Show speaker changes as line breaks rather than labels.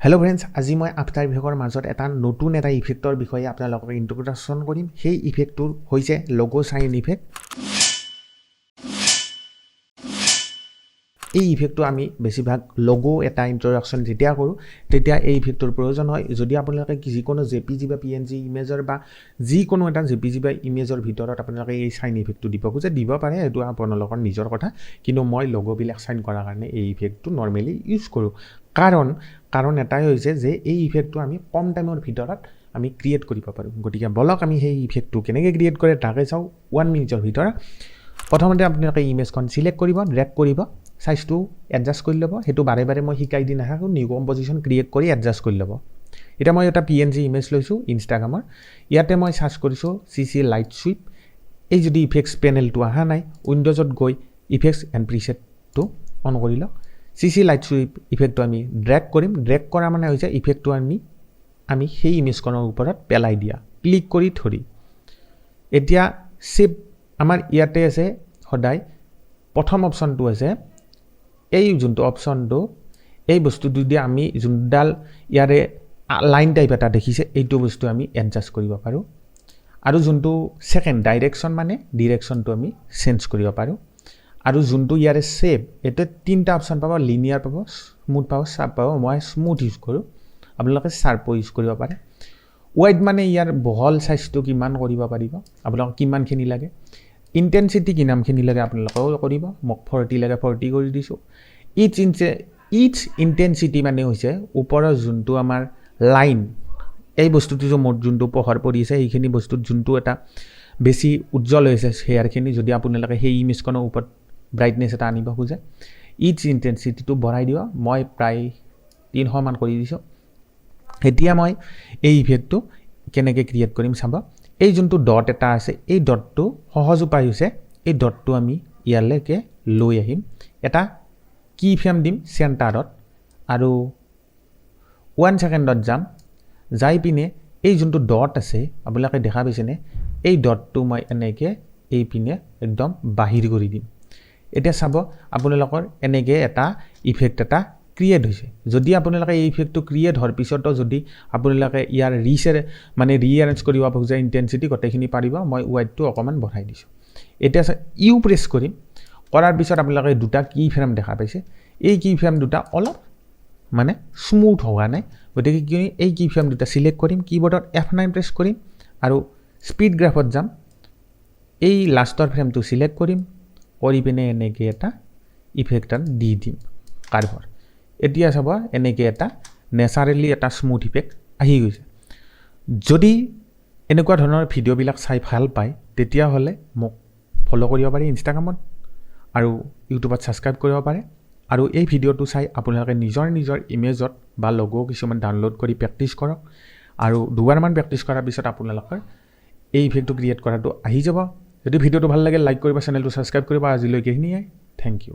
Hello' friends, আজি মই after ইফেক্টৰ মাজত নতুন এটা ইফেক্টৰ বিষয়ে আপোনালোকক ইন্ট্ৰডাকশ্যন কৰিম। সেই ইফেক্টটো হৈছে লগো চাইন ইফেক্ট। এই ইফেক্টটো আমি বেছিভাগ লগো এটা ইন্ট্ৰডাকশ্যন যেতিয়া কৰোঁ তেতিয়া এই ইফেক্টৰ প্ৰয়োজন হয়। যদি আপোনালোকে যিকোনো জেপিজি বা পিএনজি ইমেজৰ বা যিকোনো এটা জেপিজি বা ইমেজৰ ভিতৰত আপোনালোকে এই চাইন ইফেক্টটো দিব খোজে, দিব পাৰে, এইটো আপোনালোকৰ নিজৰ কথা। কিন্তু মই লগোবিলাক চাইন কৰাৰ কাৰণে এই ইফেক্টটো নৰ্মেলি ইউজ কৰোঁ। কাৰণ এটাই হৈছে যে এই ইফেক্টটো আমি কম টাইমৰ ভিতৰত আমি ক্ৰিয়েট কৰিব পাৰোঁ। গতিকে বলক আমি সেই ইফেক্টটো কেনেকৈ ক্ৰিয়েট কৰে তাকে চাওঁ 1 মিনিটৰ ভিতৰত। প্ৰথমতে আপোনালোকে ইমেজখন চিলেক্ট কৰিব, ড্ৰেগ কৰিব, সাইজটো এডজাষ্ট কৰি ল'ব। সেইটো বাৰে বাৰে মই শিকাই দি নাথাকোঁ, নিউ কম্পজিশ্যন ক্ৰিয়েট কৰি এডজাষ্ট কৰি ল'ব। এতিয়া মই এটা PNG ইমেজ লৈছোঁ ইনষ্টাগ্ৰামৰ। ইয়াতে মই চাৰ্চ কৰিছোঁ CC লাইট সুইপ। এই যদি ইফেক্টছ পেনেলটো অহা নাই, উইণ্ডোজত গৈ ইফেক্টছ এণ্ড প্ৰিছেটটো অন কৰি লওক। CC লাইট সুইপ ইফেক্টটো আমি ড্ৰেগ কৰিম। ড্ৰেগ কৰা মানে হৈছে ইফেক্টটো আমি সেই ইমেজখনৰ ওপৰত পেলাই দিয়া, ক্লিক কৰি ধৰি। এতিয়া ছেভ আমাৰ ইয়াতে আছে। সদায় প্ৰথম অপশ্যনটো আছে এই যোনটো অপশ্যনটো, এই বস্তুটো দি আমি যোনডাল ইয়াৰে লাইন টাইপ এটা দেখিছে এইটো বস্তু আমি এডজাষ্ট কৰিব পাৰোঁ। আৰু যোনটো ছেকেণ্ড ডাইৰেকশ্যন মানে ডিৰেকশ্যনটো আমি চেঞ্জ কৰিব পাৰোঁ। আৰু যোনটো ইয়াৰে ছেভ, এইটো 3টা অপশ্যন পাব, লিনিয়াৰ পাব, স্মুথ পাব, শ্বাৰ্প পাব। মই স্মুথ ইউজ কৰোঁ, আপোনালোকে শ্বাৰ্পো ইউজ কৰিব পাৰে। ৱাইড মানে ইয়াৰ বহল চাইজটো কিমান কৰিব পাৰিব, আপোনালোকক কিমানখিনি লাগে। ইণ্টেনচিটি কিমানখিনি লাগে আপোনালোকেও কৰিব। মোক 40 লাগে, 40 কৰি দিছোঁ। ইচ ইণ্টেনচিটি মানে হৈছে ওপৰৰ যোনটো আমাৰ লাইন, এই বস্তুটো যে মোৰ যোনটো পোহৰ পৰি আছে এইখিনি বস্তুত যোনটো এটা বেছি উজ্জ্বল হৈছে হেয়াৰখিনি, যদি আপোনালোকে সেই ইমেজখনৰ ওপৰত ব্ৰাইটনেছ এটা আনিব খোজে, ইচ ইণ্টেনচিটিটো বঢ়াই দিব। মই প্ৰায় 300 মান কৰি দিছোঁ। এতিয়া মই এই ইফেক্টটো কেনেকৈ ক্ৰিয়েট কৰিম চাব। এই যোনটো ডট এটা আছে, এই ডটটো সহজ উপায় হৈছে এই ডটটো আমি ইয়ালৈকে লৈ আহিম, এটা কি ফ্ৰেম দিম চেণ্টাৰত, আৰু 1 ছেকেণ্ডত যাই পিনে এই যোনটো ডট আছে আপোনালোকে দেখা পাইছেনে, এই ডটটো মই এনেকৈ এই পিনে একদম বাহিৰ কৰি দিম। এতিয়া চাব আপোনালোকৰ এনেকৈ এটা ইফেক্ট এটা ক্ৰিয়েট হৈছে। যদি আপোনালোকে এই ইফেক্টটো ক্ৰিয়েট হোৱাৰ পিছতো যদি আপোনালোকে ইয়াৰ ৰিএৰেঞ্জ কৰিব খোজে ইণ্টেনচিটি গোটেইখিনি পাৰিব। মই ৱাইডটো অকণমান বঢ়াই দিছোঁ। এতিয়া ইউ প্ৰেছ কৰিম, কৰাৰ পিছত আপোনালোকে দুটা কি ফ্ৰেম দেখা পাইছে। এই কি ফ্ৰেম দুটা অলপ স্মুথ হোৱা নাই, গতিকে এই কি ফ্ৰেম দুটা চিলেক্ট কৰিম, কীবৰ্ডত F9 প্ৰেছ কৰিম আৰু স্পীড গ্ৰাফত যাম। এই লাষ্টৰ ফ্ৰেমটো চিলেক্ট কৰিম, কৰি পিনে এনেকৈ এটা ইফেক্ট এটা দি দিম কাৰ্ভৰ। এতিয়া চাব এনেকৈ এটা নেচাৰেলি এটা স্মুথ ইফেক্ট আহি গৈছে। যদি এনেকুৱা ধৰণৰ ভিডিঅ'বিলাক চাই ভাল পায় তেতিয়াহ'লে মোক ফ'ল' কৰিব পাৰি ইনষ্টাগ্ৰামত, আৰু ইউটিউবত ছাবস্ক্ৰাইব কৰিব পাৰে। আৰু এই ভিডিঅ'টো চাই আপোনালোকে নিজৰ ইমেজত বা লগো কিছুমান ডাউনলোড কৰি প্ৰেক্টিছ কৰক। আৰু দুবাৰমান প্ৰেক্টিছ কৰাৰ পিছত আপোনালোকৰ এই ইফেক্টটো ক্ৰিয়েট কৰাটো আহি যাব। যদি ভিডিঅ'টো ভাল লাগে লাইক কৰিব, চেনেলটো ছাবস্ক্ৰাইব কৰিব। আজিলৈকে এইখিনিয়ে, থেংক ইউ।